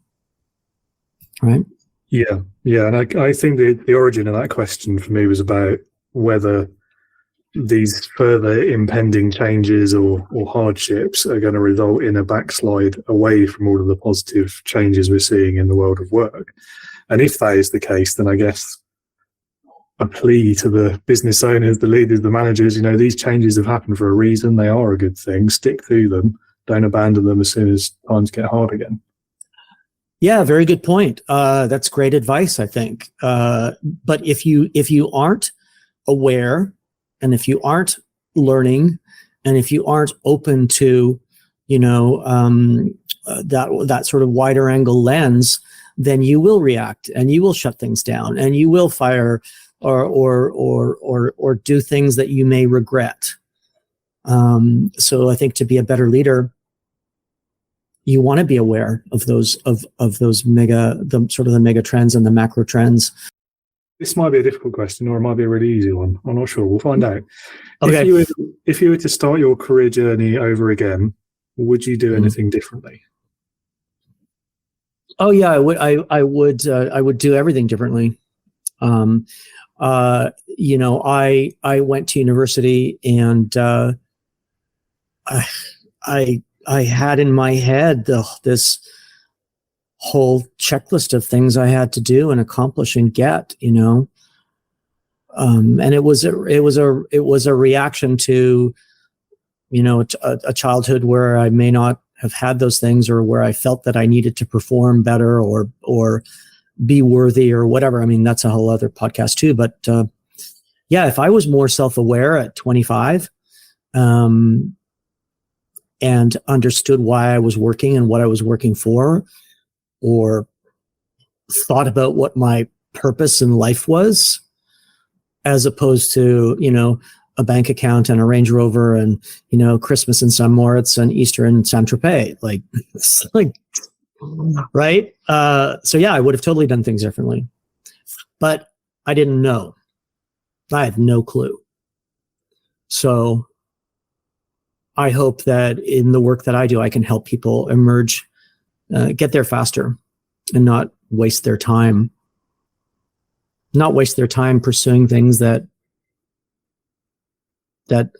Right? Yeah, and I think the origin of that question for me was about whether these further impending changes or hardships are going to result in a backslide away from all of the positive changes we're seeing in the world of work. And if that is the case, then I guess a plea to the business owners, the leaders, the managers, these changes have happened for a reason. They are a good thing. Stick to them. Don't abandon them as soon as times get hard again. Yeah, very good point. That's great advice, I think. But if you aren't aware, and if you aren't learning, and if you aren't open to, that sort of wider angle lens, then you will react, and you will shut things down, and you will fire or do things that you may regret. So I think to be a better leader, you want to be aware of those mega trends and the macro trends. This might be a difficult question, or it might be a really easy one. I'm not sure. We'll find out. Okay. If you were to start your career journey over again, would you do anything differently? Oh yeah, I would do everything differently. I went to university, and I had in my head this whole checklist of things I had to do and accomplish and get, and it was a reaction to, a childhood where I may not have had those things, or where I felt that I needed to perform better or be worthy or whatever. I mean, that's a whole other podcast too. But if I was more self-aware at 25, and understood why I was working and what I was working for, or thought about what my purpose in life was, as opposed to, a bank account and a Range Rover and, Christmas in St. Moritz and Easter in Saint Tropez. Right? So yeah, I would have totally done things differently, but I didn't know. I had no clue. So I hope that in the work that I do, I can help people emerge, get there faster, and not waste their time. Not waste their time pursuing things that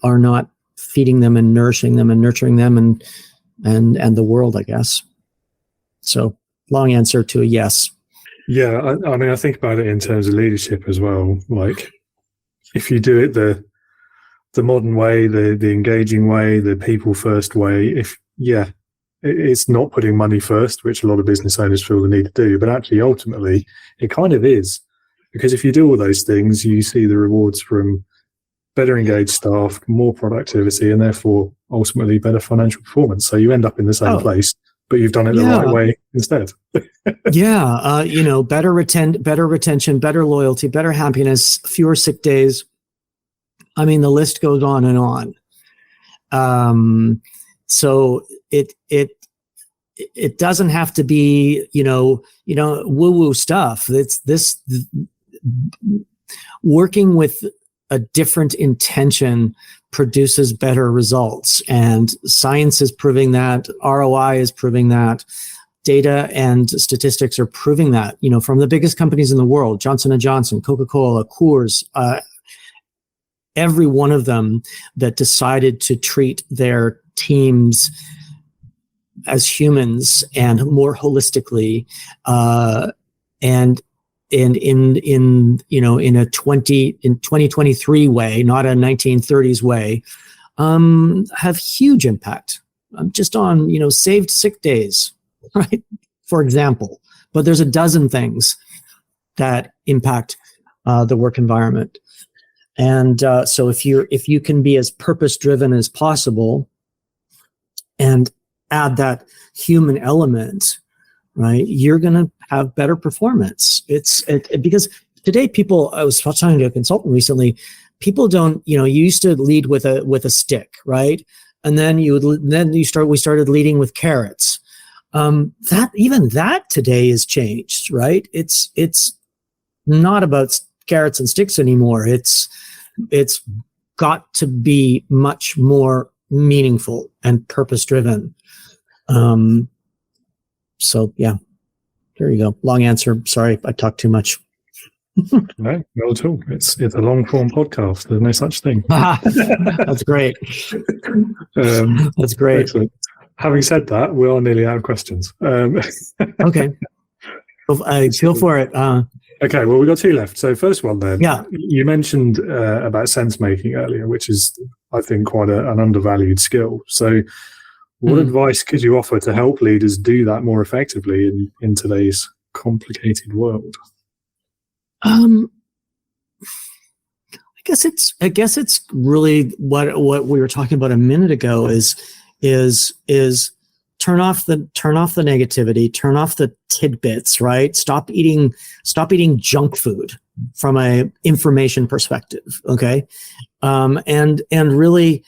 are not feeding them and nourishing them and nurturing them and the world, I guess. So, long answer to a yes. Yeah, I mean, I think about it in terms of leadership as well. Like, if you do it the modern way, the engaging way, the people first way, it's not putting money first, which a lot of business owners feel the need to do, but actually ultimately it kind of is, because if you do all those things, you see the rewards from better engaged staff, more productivity, and therefore ultimately better financial performance. So you end up in the same place, but you've done it the right way instead. Better retention, better loyalty, better happiness, fewer sick days. I mean, the list goes on and on. So it doesn't have to be, woo-woo stuff. It's this working with a different intention produces better results, and science is proving that. ROI is proving that. Data and statistics are proving that. From the biggest companies in the world, Johnson & Johnson, Coca-Cola, Coors, every one of them that decided to treat their teams as humans and more holistically, and in a 2023 way, not a 1930s way, have huge impact just on saved sick days, right? For example, but there's a dozen things that impact the work environment. And so if you can be as purpose driven as possible and add that human element, right, you're going to have better performance. Because today I was talking to a consultant recently, people don't, you used to lead with a stick, right? And then we started leading with carrots. That today has changed, right? It's not about carrots and sticks anymore. It's got to be much more meaningful and purpose driven. So yeah, there you go. Long answer. Sorry, I talked too much. No, not at all. It's a long form podcast. There's no such thing. That's great. That's great. Excellent. Having said that, we are nearly out of questions. Okay. Feel for it. Okay, well, we've got two left. So first one then. Yeah. You mentioned about sense making earlier, which is, I think, quite an undervalued skill. So what advice could you offer to help leaders do that more effectively in today's complicated world? I guess it's really what we were talking about a minute ago is turn off the negativity, turn off the tidbits, right? Stop eating junk food from a information perspective. Okay. And really,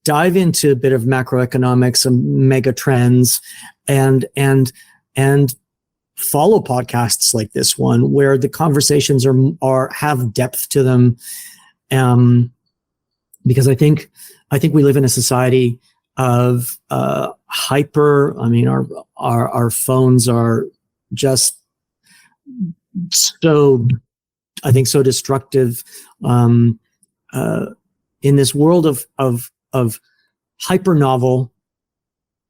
dive into a bit of macroeconomics and mega trends and follow podcasts like this one, where the conversations have depth to them. Because I think we live in a society of hyper. I mean, our phones are just so, I think, so destructive. In this world of hyper novel,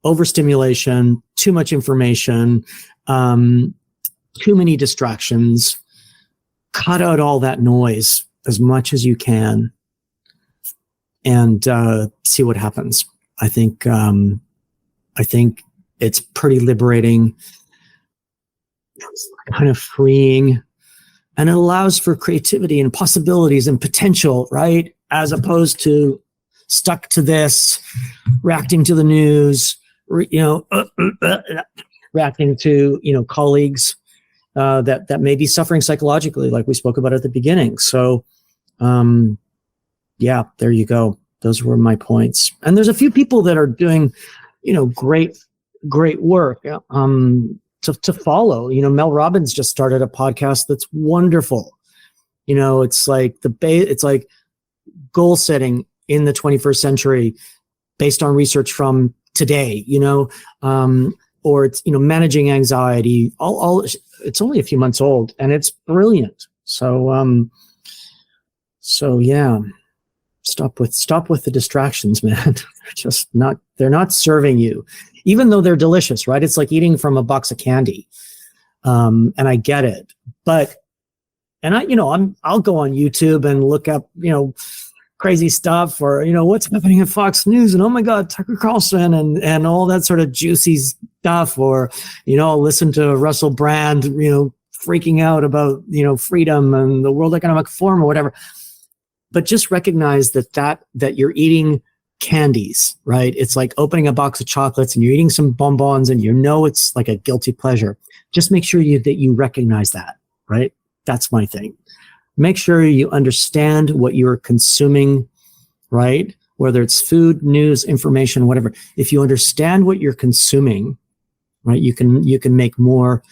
overstimulation, too much information, too many distractions. Cut out all that noise as much as you can, and see what happens. I think it's pretty liberating, kind of freeing, and it allows for creativity and possibilities and potential, right? As opposed to stuck to this, reacting to the news, reacting to colleagues that may be suffering psychologically, like we spoke about at the beginning. So, yeah, there you go. Those were my points. And there's a few people that are doing, great work to follow. Mel Robbins just started a podcast that's wonderful. It's like it's like goal setting in the 21st century based on research from today, or it's, managing anxiety. It's only a few months old and it's brilliant. So yeah. Stop with the distractions, man. They're not serving you, even though they're delicious, right? It's like eating from a box of candy. And I get it, I'll go on YouTube and look up, crazy stuff, or, what's happening at Fox News, and oh my God, Tucker Carlson and all that sort of juicy stuff, or, I'll listen to Russell Brand, freaking out about, freedom and the World Economic Forum or whatever. But just recognize that you're eating candies, right? It's like opening a box of chocolates and you're eating some bonbons and it's like a guilty pleasure. Just make sure that you recognize that, right? That's my thing. Make sure you understand what you're consuming, right? Whether it's food, news, information, whatever. If you understand what you're consuming, right, you can make more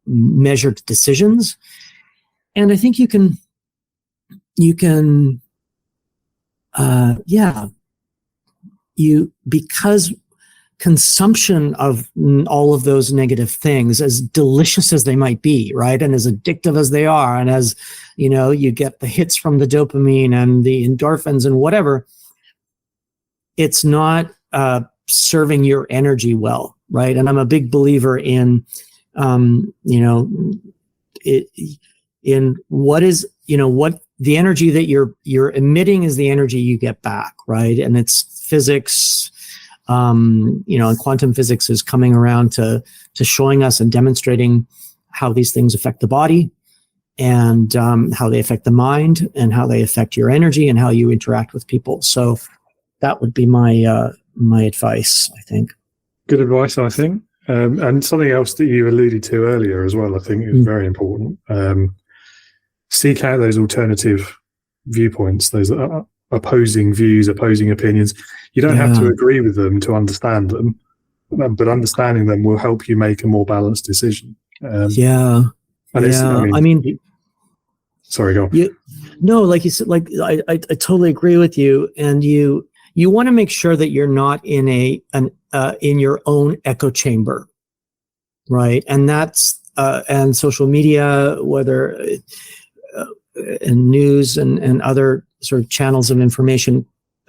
measured decisions. And I think because consumption of all of those negative things, as delicious as they might be, right, and as addictive as they are, and as you get the hits from the dopamine and the endorphins and whatever, it's not serving your energy well, right? And I'm a big believer in in what the energy that you're emitting is the energy you get back, right? And it's physics, and quantum physics is coming around to showing us and demonstrating how these things affect the body, and how they affect the mind, and how they affect your energy, and how you interact with people. So that would be my advice, I think. Good advice, I think. And something else that you alluded to earlier as well, I think is very important. Seek out those alternative viewpoints, those opposing views, opposing opinions. You don't have to agree with them to understand them, but understanding them will help you make a more balanced decision. Sorry, go on. No, like you said, like I totally agree with you. And you want to make sure that you're not in in your own echo chamber, right? And that's and social media, whether and news and other sort of channels of information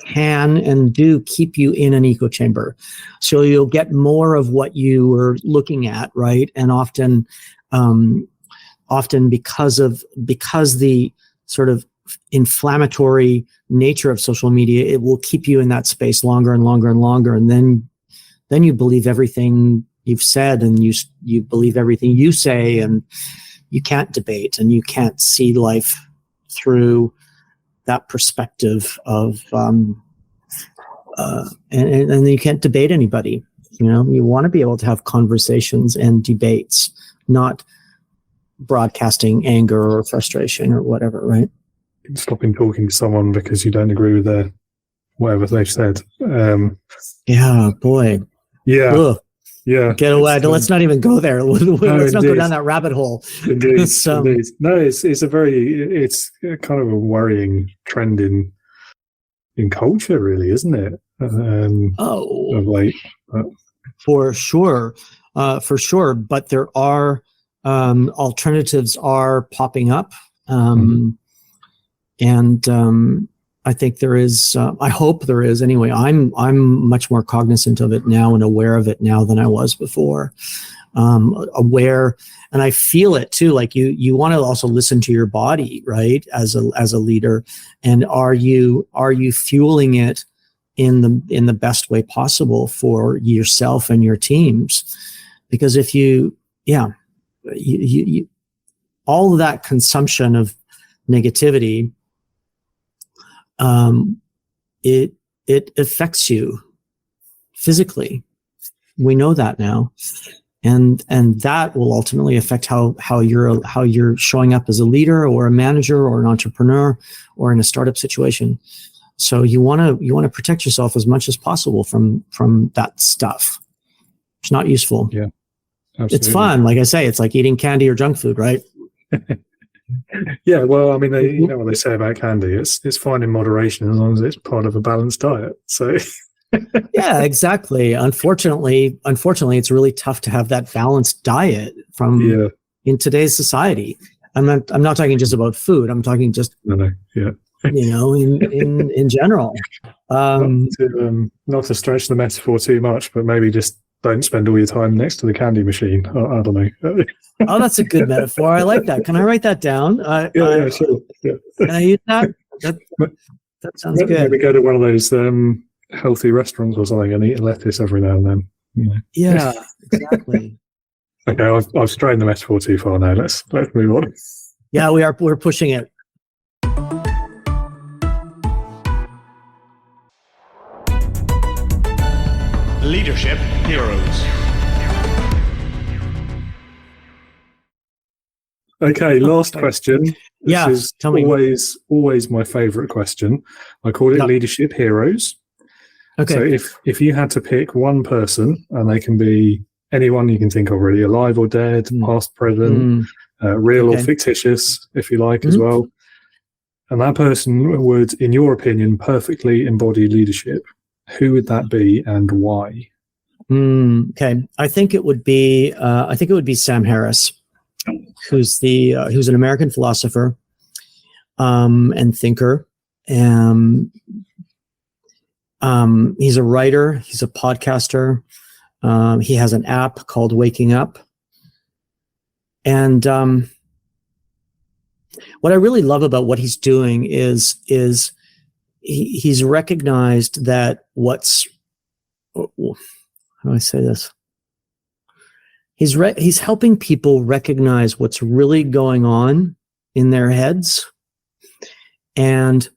can and do keep you in an echo chamber. So you'll get more of what you were looking at, right? And often because the sort of inflammatory nature of social media, it will keep you in that space longer and longer and longer. And then you believe everything you've said, and you believe everything you say, and you can't debate, and you can't see life through that perspective of, and you can't debate anybody. You want to be able to have conversations and debates, not broadcasting anger or frustration or whatever, right? Stopping talking to someone because you don't agree with whatever they've said. Yeah, boy. Yeah. Ugh. Yeah. Get away. Let's not even go there. Let's not go down that rabbit hole. Indeed. Indeed. No, it's kind of a worrying trend in culture, really, isn't it? Of late. For sure. But there are alternatives are popping up. And I think there is, I hope there is anyway. I'm much more cognizant of it now and aware of it now than I was before. Aware, and I feel it too. Like you want to also listen to your body, right? As a leader, and are you fueling it in the best way possible for yourself and your teams? Because if you all of that consumption of negativity, it affects you physically. We know that now, and that will ultimately affect how you're showing up as a leader or a manager or an entrepreneur or in a startup situation. So you want to protect yourself as much as possible from that stuff. It's not useful. Yeah, absolutely. It's fun. Like I say, it's like eating candy or junk food, right? Yeah, well, I mean, you know what they say about candy. It's fine in moderation as long as it's part of a balanced diet. So, yeah, exactly. Unfortunately, it's really tough to have that balanced diet in today's society. I'm not talking just about food. I'm talking just in general. Not to stretch the metaphor too much, but maybe just don't spend all your time next to the candy machine. I don't know. Oh, that's a good metaphor. I like that. Can I write that down? Yeah, sure. Yeah. Can I use that? That sounds good. Maybe go to one of those healthy restaurants or something and eat lettuce every now and then. Yeah, exactly. Okay, I've strained the metaphor too far now. Let's move on. Yeah, we're pushing it. Leadership Heroes. Okay, last question. Yeah, this is tell me. always my favorite question. I call it Leadership Heroes. Okay. So if you had to pick one person, and they can be anyone you can think of, really, alive or dead, past, present, real or fictitious, if you like, as well, and that person would, in your opinion, perfectly embody leadership, who would that be and why? Okay, I think it would be Sam Harris, who's an American philosopher and thinker. He's a writer. He's a podcaster. He has an app called Waking Up. And what I really love about what he's doing is he's recognized that how do I say this? He's helping people recognize what's really going on in their heads, and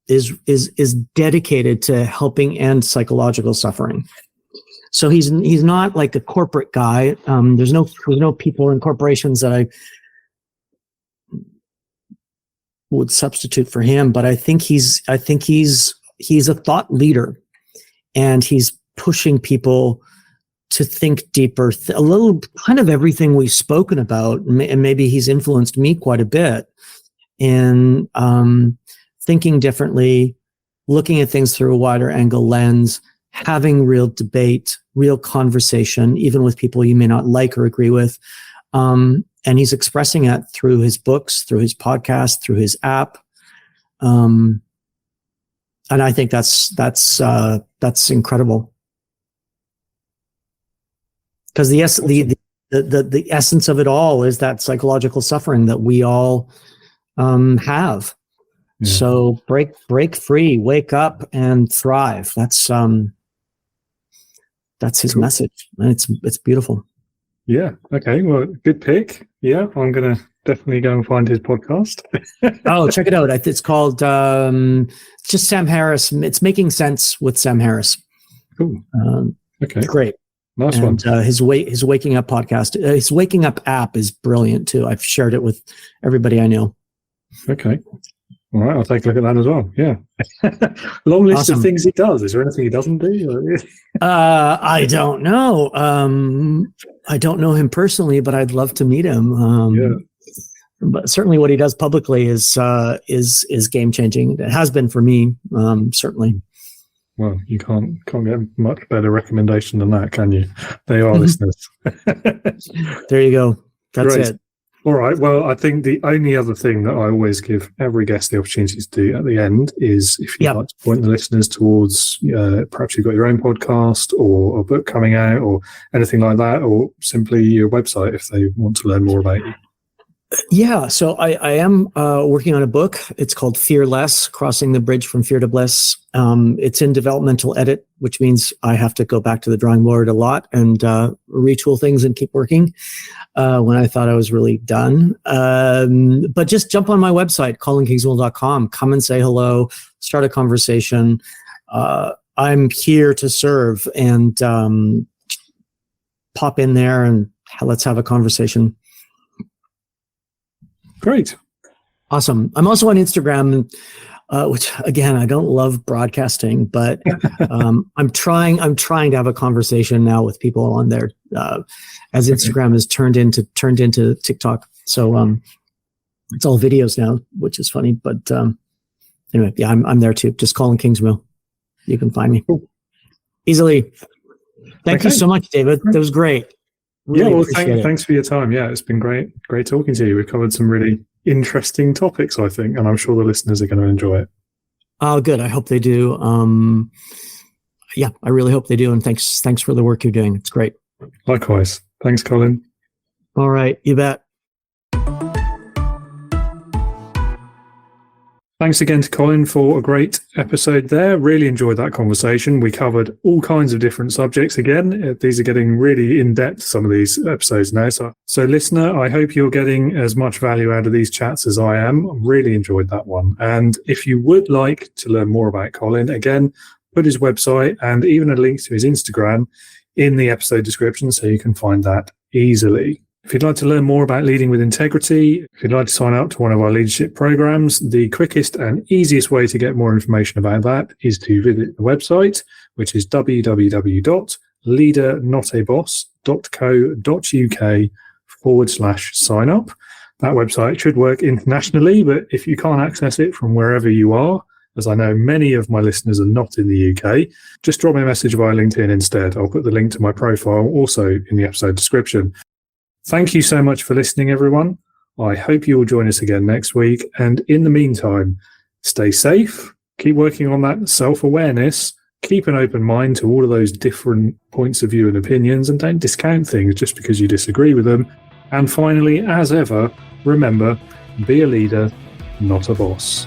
is dedicated to helping end psychological suffering. So he's not like a corporate guy. There's no people in corporations that I would substitute for him, but I think he's a thought leader, and he's pushing people to think deeper, a little kind of everything we've spoken about, and maybe he's influenced me quite a bit in thinking differently, looking at things through a wider angle lens, having real debate, real conversation, even with people you may not like or agree with. And he's expressing it through his books, through his podcast, through his app. And I think that's incredible. Because the essence of it all is that psychological suffering that we all have. Yeah. So break free, wake up, and thrive. That's his message, and it's beautiful. Yeah. Okay. Well, good pick. Yeah, I'm gonna definitely go and find his podcast. Oh, check it out. It's called just Sam Harris. It's Making Sense with Sam Harris. Cool. Okay. Great. Nice one. His Waking Up podcast, his Waking Up app is brilliant too. I've shared it with everybody I know. Okay. All right, I'll take a look at that as well. Yeah. Long list Awesome. of things he does. Is there anything he doesn't do? I don't know. I don't know him personally, but I'd love to meet him. But certainly what he does publicly is game changing. It has been for me, certainly. Well, you can't get much better recommendation than that, can you? They are listeners. There you go. That's Great. it. All right. Well, I think the only other thing that I always give every guest the opportunity to do at the end is if you'd like to point the listeners towards perhaps you've got your own podcast or a book coming out or anything like that, or simply your website if they want to learn more about you. Yeah, so I am working on a book. It's called Fearless, Crossing the Bridge from Fear to Bliss. It's in developmental edit, which means I have to go back to the drawing board a lot and retool things and keep working when I thought I was really done. But just jump on my website, colinkingsmill.com. Come and say hello, start a conversation. I'm here to serve, and pop in there and let's have a conversation. Great. Awesome. I'm also on Instagram, which again, I don't love broadcasting, but I'm trying to have a conversation now with people on there, as Instagram is turned into TikTok. So it's all videos now, which is funny. But anyway, yeah, I'm there too. Just Colin Kingsmill. You can find me easily. Thank you so much, David. That was great. Really thanks for your time. Yeah, it's been great talking to you. We've covered some really interesting topics, I think, and I'm sure the listeners are going to enjoy it. Oh, good. I hope they do. Yeah, I really hope they do. And thanks for the work you're doing. It's great. Likewise. Thanks, Colin. All right. You bet. Thanks again to Colin for a great episode there. Really enjoyed that conversation. We covered all kinds of different subjects again. These are getting really in-depth, some of these episodes now. So listener, I hope you're getting as much value out of these chats as I am. I really enjoyed that one. And if you would like to learn more about Colin, again, put his website and even a link to his Instagram in the episode description so you can find that easily. If you'd like to learn more about leading with integrity, if you'd like to sign up to one of our leadership programs, the quickest and easiest way to get more information about that is to visit the website, which is www.leadernotaboss.co.uk/sign up. That website should work internationally, but if you can't access it from wherever you are, as I know many of my listeners are not in the UK, just drop me a message via LinkedIn instead. I'll put the link to my profile also in the episode description. Thank you so much for listening, everyone. I hope you will join us again next week. And in the meantime, stay safe, keep working on that self-awareness, keep an open mind to all of those different points of view and opinions, and don't discount things just because you disagree with them. And finally, as ever, remember, be a leader, not a boss.